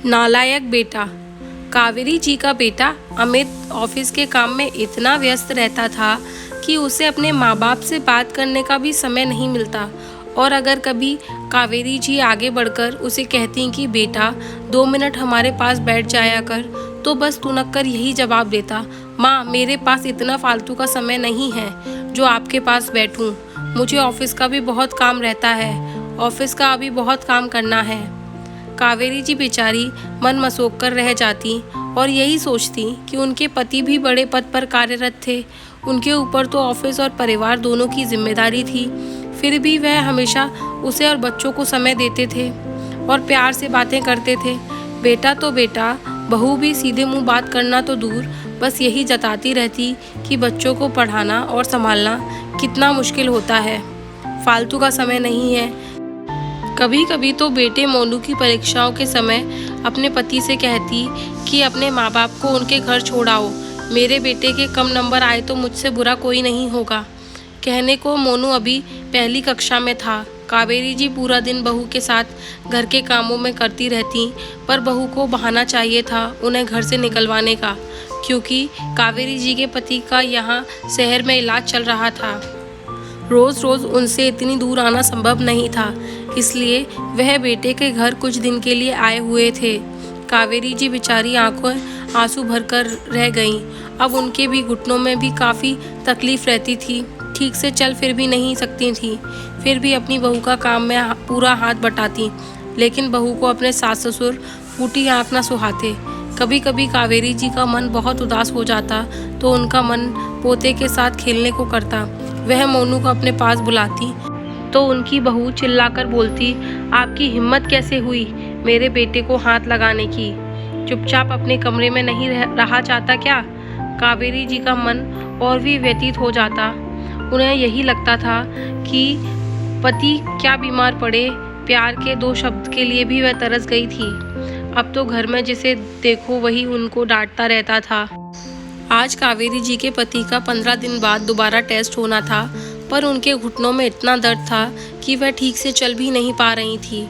नालायक बेटा। कावेरी जी का बेटा अमित ऑफिस के काम में इतना व्यस्त रहता था कि उसे अपने माँ बाप से बात करने का भी समय नहीं मिलता। और अगर कभी कावेरी जी आगे बढ़कर उसे कहती कि बेटा 2 मिनट हमारे पास बैठ जाया कर, तो बस तुनक कर यही जवाब देता, माँ मेरे पास इतना फालतू का समय नहीं है जो आपके पास बैठूं। मुझे ऑफिस का भी बहुत काम रहता है, ऑफिस का अभी बहुत काम करना है। कावेरी जी बेचारी मन मसोक कर रह जाती और यही सोचती कि उनके पति भी बड़े पद पर कार्यरत थे। उनके ऊपर तो ऑफिस और परिवार दोनों की जिम्मेदारी थी। फिर भी वह हमेशा उसे और बच्चों को समय देते थे और प्यार से बातें करते थे। बेटा तो बेटा, बहू भी सीधे मुंह बात करना तो दूर, बस यही जताती रहती कि बच्चों को पढ़ाना और संभालना कितना मुश्किल होता है, फालतू का समय नहीं है। कभी कभी तो बेटे मोनू की परीक्षाओं के समय अपने पति से कहती कि अपने माँ बाप को उनके घर छोड़ आओ, मेरे बेटे के कम नंबर आए तो मुझसे बुरा कोई नहीं होगा। कहने को मोनू अभी पहली कक्षा में था। कावेरी जी पूरा दिन बहू के साथ घर के कामों में करती रहती, पर बहू को बहाना चाहिए था उन्हें घर से निकलवाने का, क्योंकि कावेरी जी के पति का यहाँ शहर में इलाज चल रहा था। रोज़ रोज़ उनसे इतनी दूर आना संभव नहीं था, इसलिए वह बेटे के घर कुछ दिन के लिए आए हुए थे। कावेरी जी बेचारी आंखों आंसू भरकर रह गईं। अब उनके भी घुटनों में भी काफ़ी तकलीफ रहती थी, ठीक से चल फिर भी नहीं सकती थी। फिर भी अपनी बहू का काम में पूरा हाथ बटाती, लेकिन बहू को अपने सास ससुर फूटी आँख न सुहाते। कभी कभी कावेरी जी का मन बहुत उदास हो जाता तो उनका मन पोते के साथ खेलने को करता। वह मोनू को अपने पास बुलाती तो उनकी बहू चिल्लाकर बोलती, आपकी हिम्मत कैसे हुई मेरे बेटे को हाथ लगाने की? चुपचाप अपने कमरे में नहीं रहा चाहता क्या? कावेरी जी का मन और भी व्यतीत हो जाता। उन्हें यही लगता था कि पति क्या बीमार पड़े, प्यार के 2 शब्द के लिए भी वह तरस गई थी। अब तो घर में जिसे देखो वही उनको डांटता रहता था। आज कावेरी जी के पति का 15 दिन बाद दोबारा टेस्ट होना था, पर उनके घुटनों में इतना दर्द था कि वह ठीक से चल भी नहीं पा रही थी।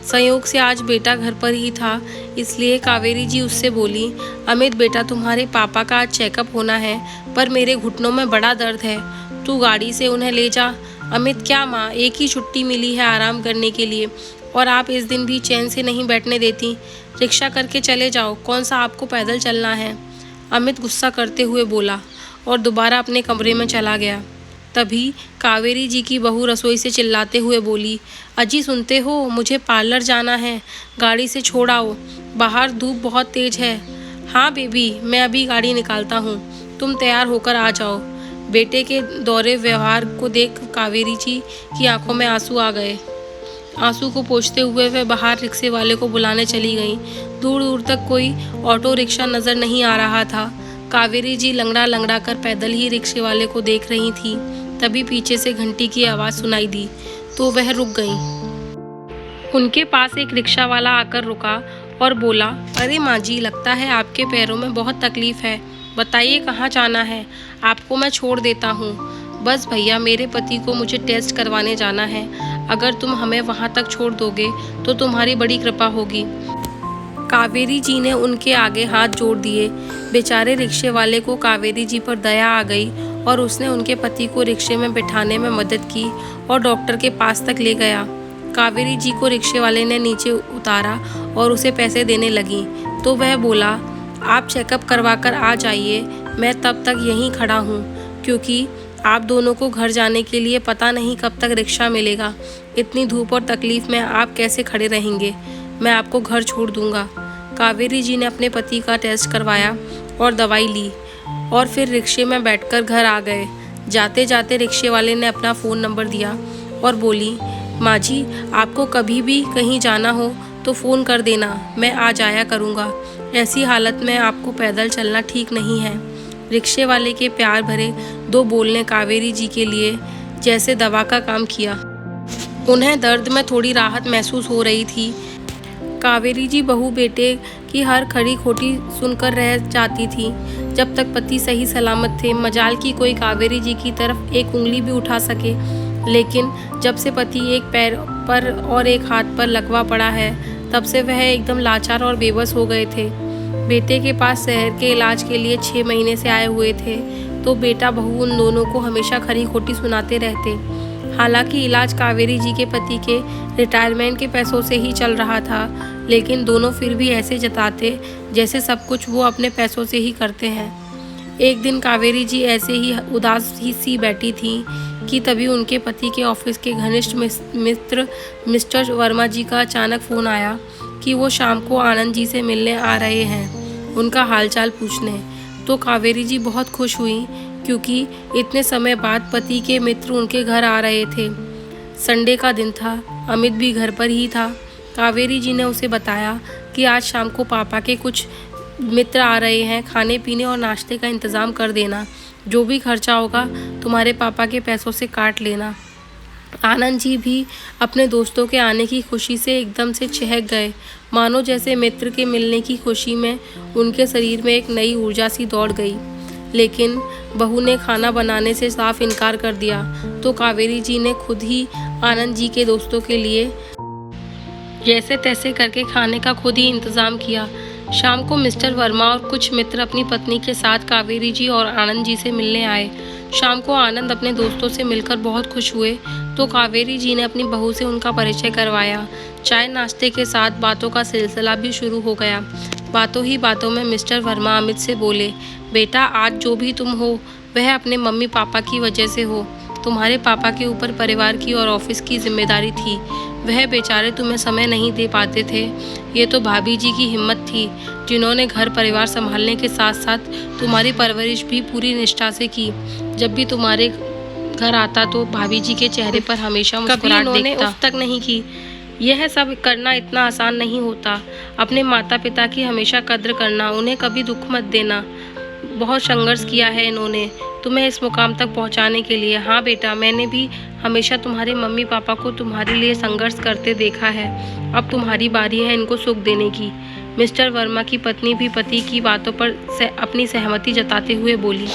संयोग से आज बेटा घर पर ही था, इसलिए कावेरी जी उससे बोली, अमित बेटा तुम्हारे पापा का आज चेकअप होना है, पर मेरे घुटनों में बड़ा दर्द है, तू गाड़ी से उन्हें ले जा। अमित क्या माँ, एक ही छुट्टी मिली है आराम करने के लिए और आप इस दिन भी चैन से नहीं बैठने देती। रिक्शा करके चले जाओ, कौन सा आपको पैदल चलना है? अमित गुस्सा करते हुए बोला और दोबारा अपने कमरे में चला गया। तभी कावेरी जी की बहू रसोई से चिल्लाते हुए बोली, अजी सुनते हो, मुझे पार्लर जाना है, गाड़ी से छोड़ आओ, बाहर धूप बहुत तेज है। हाँ बेबी, मैं अभी गाड़ी निकालता हूँ, तुम तैयार होकर आ जाओ। बेटे के दौरे व्यवहार को देख कावेरी जी की आंखों में आंसू आ गए। आंसू को पोंछते हुए वह बाहर रिक्शे वाले को बुलाने चली गईं। दूर दूर तक कोई ऑटो रिक्शा नजर नहीं आ रहा था। कावेरी जी लंगड़ा लंगड़ा कर पैदल ही रिक्शे वाले को देख रही थी। तभी पीछे से घंटी की आवाज़ सुनाई दी तो वह रुक गईं। उनके पास एक रिक्शा वाला आकर रुका और बोला, अरे माँ जी, लगता है आपके पैरों में बहुत तकलीफ है, बताइए कहाँ जाना है, आपको मैं छोड़ देता हूँ। बस भैया, मेरे पति को मुझे टेस्ट करवाने जाना है, अगर तुम हमें वहाँ तक छोड़ दोगे तो तुम्हारी बड़ी कृपा होगी। कावेरी जी ने उनके आगे हाथ जोड़ दिए। बेचारे रिक्शे वाले को कावेरी जी पर दया आ गई और उसने उनके पति को रिक्शे में बिठाने में मदद की और डॉक्टर के पास तक ले गया। कावेरी जी को रिक्शे वाले ने नीचे उतारा और उसे पैसे देने लगी तो वह बोला, आप चेकअप करवा कर आ जाइए, मैं तब तक यहीं खड़ा हूँ, क्योंकि आप दोनों को घर जाने के लिए पता नहीं कब तक रिक्शा मिलेगा। इतनी धूप और तकलीफ में आप कैसे खड़े रहेंगे? मैं आपको घर छोड़ दूंगा। कावेरी जी ने अपने पति का टेस्ट करवाया और दवाई ली और फिर रिक्शे में बैठकर घर आ गए। जाते जाते रिक्शे वाले ने अपना फ़ोन नंबर दिया और बोली, माँ जी, आपको कभी भी कहीं जाना हो तो फ़ोन कर देना, मैं आ जाया करूँगा। ऐसी हालत में आपको पैदल चलना ठीक नहीं है। रिक्शे वाले के प्यार भरे 2 बोल ने कावेरी जी के लिए जैसे दवा का काम किया। उन्हें दर्द में थोड़ी राहत महसूस हो रही थी। कावेरी जी बहू बेटे की हर खड़ी खोटी सुनकर रह जाती थी। जब तक पति सही सलामत थे, मजाल की कोई कावेरी जी की तरफ एक उंगली भी उठा सके, लेकिन जब से पति एक पैर पर और एक हाथ पर लकवा पड़ा है, तब से वह एकदम लाचार और बेबस हो गए थे। बेटे के पास शहर के इलाज के लिए 6 महीने से आए हुए थे, तो बेटा बहू उन दोनों को हमेशा खरी खोटी सुनाते रहते। हालांकि इलाज कावेरी जी के पति के रिटायरमेंट के पैसों से ही चल रहा था, लेकिन दोनों फिर भी ऐसे जताते जैसे सब कुछ वो अपने पैसों से ही करते हैं। एक दिन कावेरी जी ऐसे ही उदास ही सी बैठी थी कि तभी उनके पति के ऑफिस के घनिष्ठ मित्र मिस्टर वर्मा जी का अचानक फ़ोन आया कि वो शाम को आनंद जी से मिलने आ रहे हैं, उनका हालचाल पूछने। तो कावेरी जी बहुत खुश हुई, क्योंकि इतने समय बाद पति के मित्र उनके घर आ रहे थे। संडे का दिन था, अमित भी घर पर ही था। कावेरी जी ने उसे बताया कि आज शाम को पापा के कुछ मित्र आ रहे हैं, खाने पीने और नाश्ते का इंतज़ाम कर देना, जो भी खर्चा होगा तुम्हारे पापा के पैसों से काट लेना। आनंद जी भी अपने दोस्तों के आने की खुशी से एकदम से चहक गए, मानो जैसे मित्र के मिलने की खुशी में उनके शरीर में एक नई ऊर्जा सी दौड़ गई। लेकिन बहू ने खाना बनाने से साफ इनकार कर दिया, तो कावेरी जी ने खुद ही आनंद जी के दोस्तों के लिए जैसे तैसे करके खाने का खुद ही इंतज़ाम किया। शाम को मिस्टर वर्मा और कुछ मित्र अपनी पत्नी के साथ कावेरी जी और आनंद जी से मिलने आए। शाम को आनंद अपने दोस्तों से मिलकर बहुत खुश हुए, तो कावेरी जी ने अपनी बहू से उनका परिचय करवाया। चाय नाश्ते के साथ बातों का सिलसिला भी शुरू हो गया। बातों ही बातों में मिस्टर वर्मा अमित से बोले, बेटा आज जो भी तुम हो वह अपने मम्मी पापा की वजह से हो। तुम्हारे पापा के ऊपर परिवार की और ऑफिस की जिम्मेदारी थी, वह बेचारे तुम्हें समय नहीं दे पाते थे। ये तो भाभी जी की हिम्मत थी, जिन्होंने घर परिवार संभालने के साथ साथ तुम्हारी परवरिश भी पूरी निष्ठा से की। जब भी तुम्हारे घर आता तो भाभी जी के चेहरे पर हमेशा मुस्कुराहट देखता। उफ तक नहीं की। यह सब करना इतना आसान नहीं होता। अपने माता पिता की हमेशा कद्र करना, उन्हें कभी दुख मत देना। बहुत संघर्ष किया है इन्होंने तुम्हें इस मुकाम तक पहुंचाने के लिए। हाँ बेटा, मैंने भी हमेशा तुम्हारे मम्मी पापा को तुम्हारे लिए संघर्ष करते देखा है। अब तुम्हारी बारी है इनको सुख देने की। मिस्टर वर्मा की पत्नी भी पति की बातों पर अपनी सहमति जताते हुए बोली,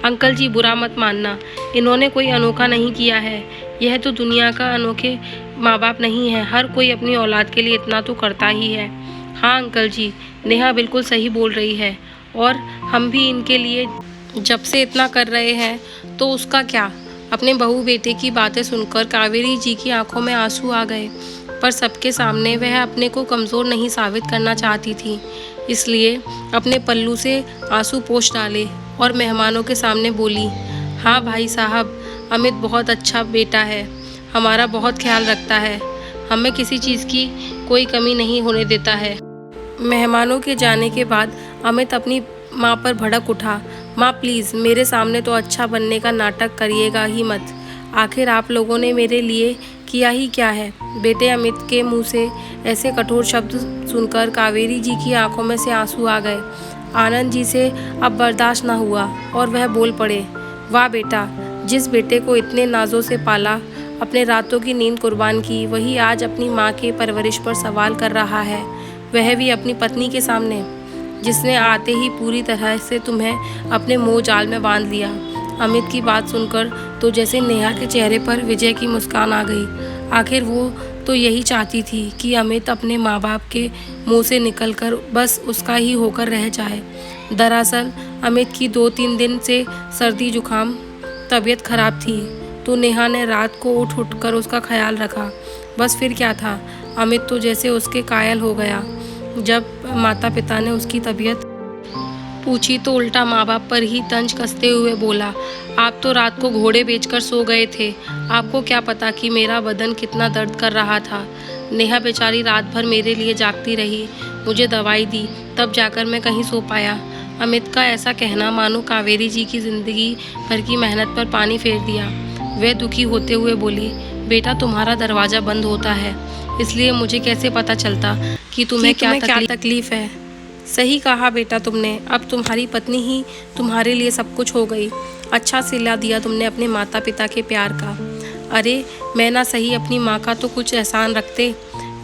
अंकल जी बुरा मत मानना, इन्होंने कोई अनोखा नहीं किया है। यह तो दुनिया का अनोखे माँ बाप नहीं है, हर कोई अपनी औलाद के लिए इतना तो करता ही है। हाँ अंकल जी, नेहा बिल्कुल सही बोल रही है, और हम भी इनके लिए जब से इतना कर रहे हैं तो उसका क्या। अपने बहू बेटे की बातें सुनकर कावेरी जी की आंखों में आंसू आ गए, पर सबके सामने वह अपने को कमज़ोर नहीं साबित करना चाहती थी, इसलिए अपने पल्लू से आंसू पोंछ डाले और मेहमानों के सामने बोली, हाँ भाई साहब, अमित बहुत अच्छा बेटा है, हमारा बहुत ख्याल रखता है, हमें किसी चीज़ की कोई कमी नहीं होने देता है। मेहमानों के जाने के बाद अमित अपनी माँ पर भड़क उठा, माँ प्लीज़ मेरे सामने तो अच्छा बनने का नाटक करिएगा ही मत, आखिर आप लोगों ने मेरे लिए किया ही क्या है। बेटे अमित के मुंह से ऐसे कठोर शब्द सुनकर कावेरी जी की आंखों में से आंसू आ गए। आनंद जी से अब बर्दाश्त न हुआ और वह बोल पड़े, वाह बेटा, जिस बेटे को इतने नाजों से पाला, अपने रातों की नींद कुर्बान की, वही आज अपनी माँ के परवरिश पर सवाल कर रहा है, वह भी अपनी पत्नी के सामने, जिसने आते ही पूरी तरह से तुम्हें अपने मोह जाल में बांध लिया। अमित की बात सुनकर तो जैसे नेहा के चेहरे पर विजय की मुस्कान आ गई। आखिर वो तो यही चाहती थी कि अमित अपने माँ बाप के मुंह से निकलकर बस उसका ही होकर रह जाए। दरअसल अमित की 2-3 दिन से सर्दी जुकाम तबीयत खराब थी, तो नेहा ने रात को उठ कर उसका ख्याल रखा। बस फिर क्या था, अमित तो जैसे उसके कायल हो गया। जब माता पिता ने उसकी तबीयत पूछी तो उल्टा माँ बाप पर ही तंज कसते हुए बोला, आप तो रात को घोड़े बेचकर सो गए थे, आपको क्या पता कि मेरा बदन कितना दर्द कर रहा था। नेहा बेचारी रात भर मेरे लिए जागती रही, मुझे दवाई दी, तब जाकर मैं कहीं सो पाया। अमित का ऐसा कहना मानो कावेरी जी की ज़िंदगी भर की मेहनत पर पानी फेर दिया। वह दुखी होते हुए बोली, बेटा तुम्हारा दरवाज़ा बंद होता है, इसलिए मुझे कैसे पता चलता कि तुम्हें क्या तकलीफ़ है। सही कहा बेटा तुमने, अब तुम्हारी पत्नी ही तुम्हारे लिए सब कुछ हो गई। अच्छा सिला दिया तुमने अपने माता पिता के प्यार का। अरे मैं ना सही अपनी माँ का तो कुछ एहसान रखते,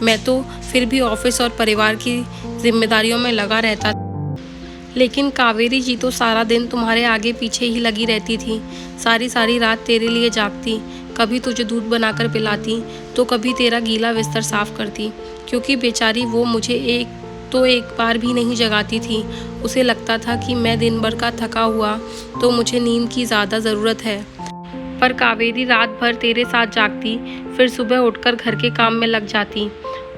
मैं तो फिर भी ऑफिस और परिवार की जिम्मेदारियों में लगा रहता, लेकिन कावेरी जी तो सारा दिन तुम्हारे आगे पीछे ही लगी रहती थी, सारी रात तेरे लिए जागती, कभी तुझे दूध बनाकर पिलाती तो कभी तेरा गीला बिस्तर साफ करती, क्योंकि बेचारी वो मुझे एक बार भी नहीं जगाती थी। उसे लगता था कि मैं दिन भर का थका हुआ तो मुझे नींद की ज़्यादा ज़रूरत है। पर कावेरी रात भर तेरे साथ जागती, फिर सुबह उठकर घर के काम में लग जाती।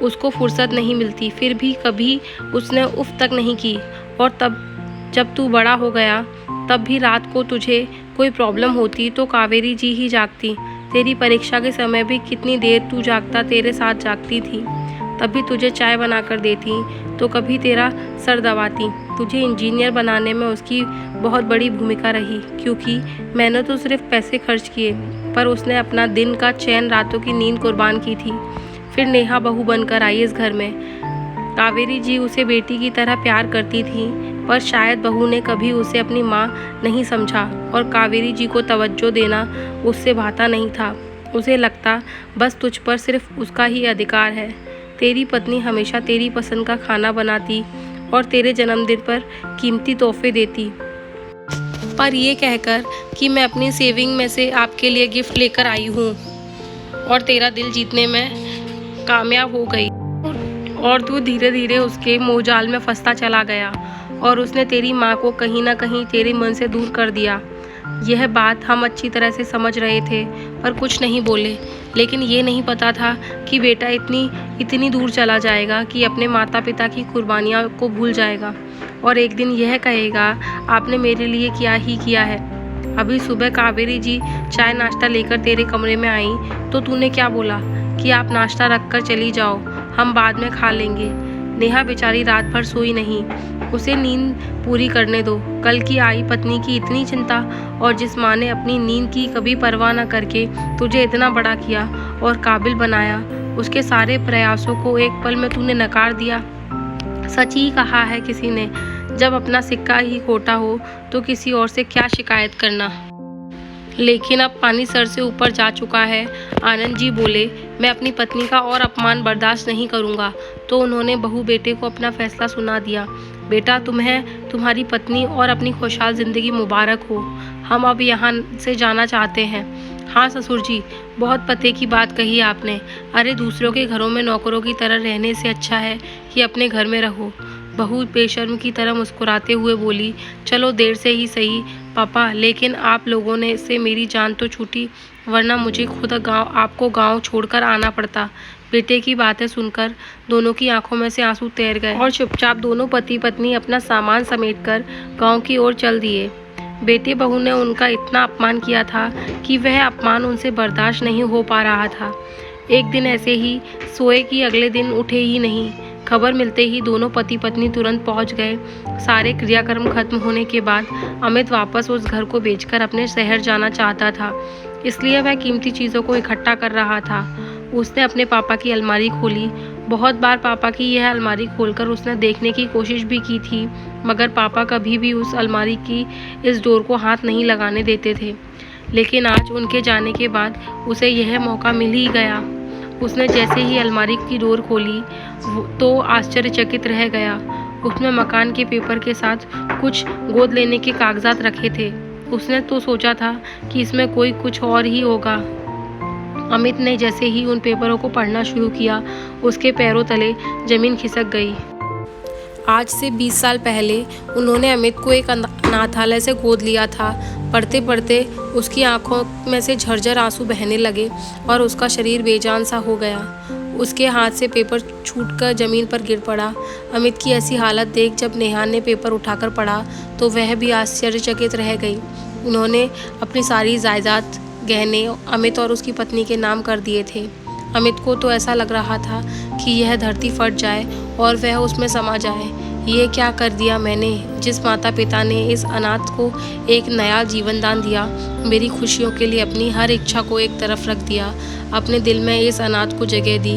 उसको फुर्सत नहीं मिलती, फिर भी कभी उसने उफ तक नहीं की। और तब जब तू बड़ा हो गया, तब भी रात को तुझे कोई प्रॉब्लम होती तो कावेरी जी ही जागती। तेरी परीक्षा के समय भी कितनी देर तू जागता तेरे साथ जागती थी। तभी तुझे चाय बना कर देती तो कभी तेरा सर दबाती। तुझे इंजीनियर बनाने में उसकी बहुत बड़ी भूमिका रही, क्योंकि मैंने तो सिर्फ पैसे खर्च किए, पर उसने अपना दिन का चैन, रातों की नींद कुर्बान की थी। फिर नेहा बहू बनकर आई इस घर में। कावेरी जी उसे बेटी की तरह प्यार करती थी, पर शायद बहू ने कभी उसे अपनी माँ नहीं समझा और कावेरी जी को तवज्जो देना उससे भाता नहीं था। उसे लगता बस तुझ पर सिर्फ उसका ही अधिकार है। तेरी पत्नी हमेशा तेरी पसंद का खाना बनाती और तेरे जन्मदिन पर कीमती तोहफे देती, पर ये कहकर कि मैं अपनी सेविंग में से आपके लिए गिफ्ट लेकर आई हूँ और तेरा दिल जीतने में कामयाब हो गई। और तू धीरे धीरे उसके मोहजाल में फंसता चला गया और उसने तेरी माँ को कहीं ना कहीं तेरे मन से दूर कर दिया। यह बात हम अच्छी तरह से समझ रहे थे, पर कुछ नहीं बोले। लेकिन ये नहीं पता था कि बेटा इतनी दूर चला जाएगा कि अपने माता पिता की कुर्बानियाँ को भूल जाएगा और एक दिन यह कहेगा, आपने मेरे लिए क्या ही किया है। अभी सुबह कावेरी जी चाय नाश्ता लेकर तेरे कमरे में आई तो तूने क्या बोला कि आप नाश्ता रख कर चली जाओ, हम बाद में खा लेंगे। नेहा बेचारी रात भर सोई नहीं, उसे नींद पूरी करने दो। कल की आई पत्नी की इतनी चिंता, और जिस माँ ने अपनी नींद की कभी परवाह न करके तुझे इतना बड़ा किया और काबिल बनाया, उसके सारे प्रयासों को एक पल में तूने नकार दिया। सच ही कहा है किसी ने, जब अपना सिक्का ही खोटा हो तो किसी और से क्या शिकायत करना। लेकिन अब पानी सर से ऊपर जा चुका है। आनंद जी बोले, मैं अपनी पत्नी का और अपमान बर्दाश्त नहीं करूँगा। तो उन्होंने बहू बेटे को अपना फैसला सुना दिया। बेटा, तुम्हें तुम्हारी पत्नी और अपनी खुशहाल ज़िंदगी मुबारक हो। हम अब यहाँ से जाना चाहते हैं। हाँ ससुर जी, बहुत पते की बात कही आपने। अरे, दूसरों के घरों में नौकरों की तरह रहने से अच्छा है कि अपने घर में रहो। बहू बेशर्म की तरह मुस्कुराते हुए बोली, चलो देर से ही सही पापा, लेकिन आप लोगों ने से मेरी जान तो छूटी, वरना मुझे खुद आपको गांव छोड़कर आना पड़ता। बेटे की बातें सुनकर दोनों की आंखों में से आंसू तैर गए और चुपचाप दोनों पति पत्नी अपना सामान समेटकर गांव की ओर चल दिए। बेटे बहू ने उनका इतना अपमान किया था कि वह अपमान उनसे बर्दाश्त नहीं हो पा रहा था। एक दिन ऐसे ही सोए कि अगले दिन उठे ही नहीं। खबर मिलते ही दोनों पति पत्नी तुरंत पहुंच गए। सारे क्रियाक्रम खत्म होने के बाद अमित वापस उस घर को बेचकर अपने शहर जाना चाहता था, इसलिए वह कीमती चीज़ों को इकट्ठा कर रहा था। उसने अपने पापा की अलमारी खोली। बहुत बार पापा की यह अलमारी खोलकर उसने देखने की कोशिश भी की थी, मगर पापा कभी भी उस अलमारी की इस डोर को हाथ नहीं लगाने देते थे। लेकिन आज उनके जाने के बाद उसे यह मौका मिल ही गया। उसने जैसे ही अलमारी की डोर खोली तो आश्चर्यचकित रह गया। उसमें मकान के पेपर के साथ कुछ गोद लेने के कागजात रखे थे। उसने तो सोचा था कि इसमें कोई कुछ और ही होगा। अमित ने जैसे ही उन पेपरों को पढ़ना शुरू किया, उसके पैरों तले जमीन खिसक गई। आज से 20 साल पहले उन्होंने अमित को एक अनाथालय से गोद लिया था। पढ़ते पढ़ते उसकी आंखों में से झरझर आंसू बहने लगे और उसका शरीर बेजान सा हो गया। उसके हाथ से पेपर छूटकर ज़मीन पर गिर पड़ा। अमित की ऐसी हालत देख जब नेहा ने पेपर उठाकर पढ़ा तो वह भी आश्चर्यचकित रह गई। उन्होंने अपनी सारी जायदाद, गहने अमित और उसकी पत्नी के नाम कर दिए थे। अमित को तो ऐसा लग रहा था कि यह धरती फट जाए और वह उसमें समा जाए। ये क्या कर दिया मैंने, जिस माता पिता ने इस अनाथ को एक नया जीवन दान दिया, मेरी खुशियों के लिए अपनी हर इच्छा को एक तरफ रख दिया, अपने दिल में इस अनाथ को जगह दी।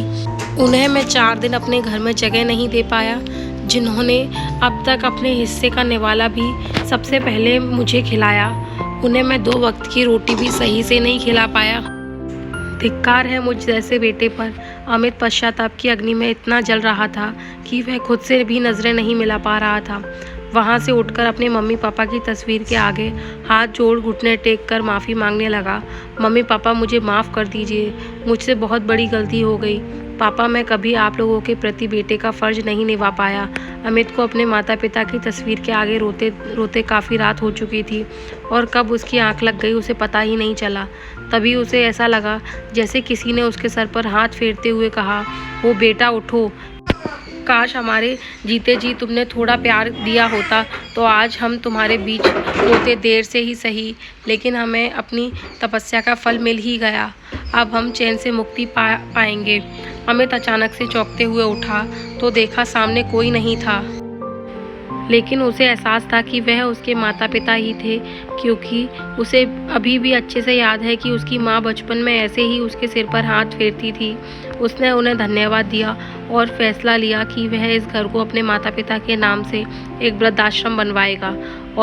उन्हें मैं 4 दिन अपने घर में जगह नहीं दे पाया, जिन्होंने अब तक अपने हिस्से का निवाला भी सबसे पहले मुझे खिलाया। उन्हें मैं 2 वक्त की रोटी भी सही से नहीं खिला पाया। धिक्कार है मुझ जैसे बेटे पर। अमित पश्चाताप की अग्नि में इतना जल रहा था कि वह खुद से भी नज़रें नहीं मिला पा रहा था। वहाँ से उठकर अपने मम्मी पापा की तस्वीर के आगे हाथ जोड़ घुटने टेक कर माफ़ी मांगने लगा। मम्मी पापा, मुझे माफ़ कर दीजिए, मुझसे बहुत बड़ी गलती हो गई। पापा, मैं कभी आप लोगों के प्रति बेटे का फ़र्ज़ नहीं निभा पाया। अमित को अपने माता पिता की तस्वीर के आगे रोते रोते काफ़ी रात हो चुकी थी और कब उसकी आंख लग गई उसे पता ही नहीं चला। तभी उसे ऐसा लगा जैसे किसी ने उसके सर पर हाथ फेरते हुए कहा, वो बेटा उठो। काश हमारे जीते जी तुमने थोड़ा प्यार दिया होता तो आज हम तुम्हारे बीच होते, देर से ही सही, लेकिन हमें अपनी तपस्या का फल मिल ही गया। अब हम चैन से मुक्ति पाएंगे। अमित अचानक से चौंकते हुए उठा तो देखा सामने कोई नहीं था, लेकिन उसे एहसास था कि वह उसके माता पिता ही थे, क्योंकि उसे अभी भी अच्छे से याद है कि उसकी माँ बचपन में ऐसे ही उसके सिर पर हाथ फेरती थी। उसने उन्हें धन्यवाद दिया और फैसला लिया कि वह इस घर को अपने माता पिता के नाम से एक वृद्धाश्रम बनवाएगा और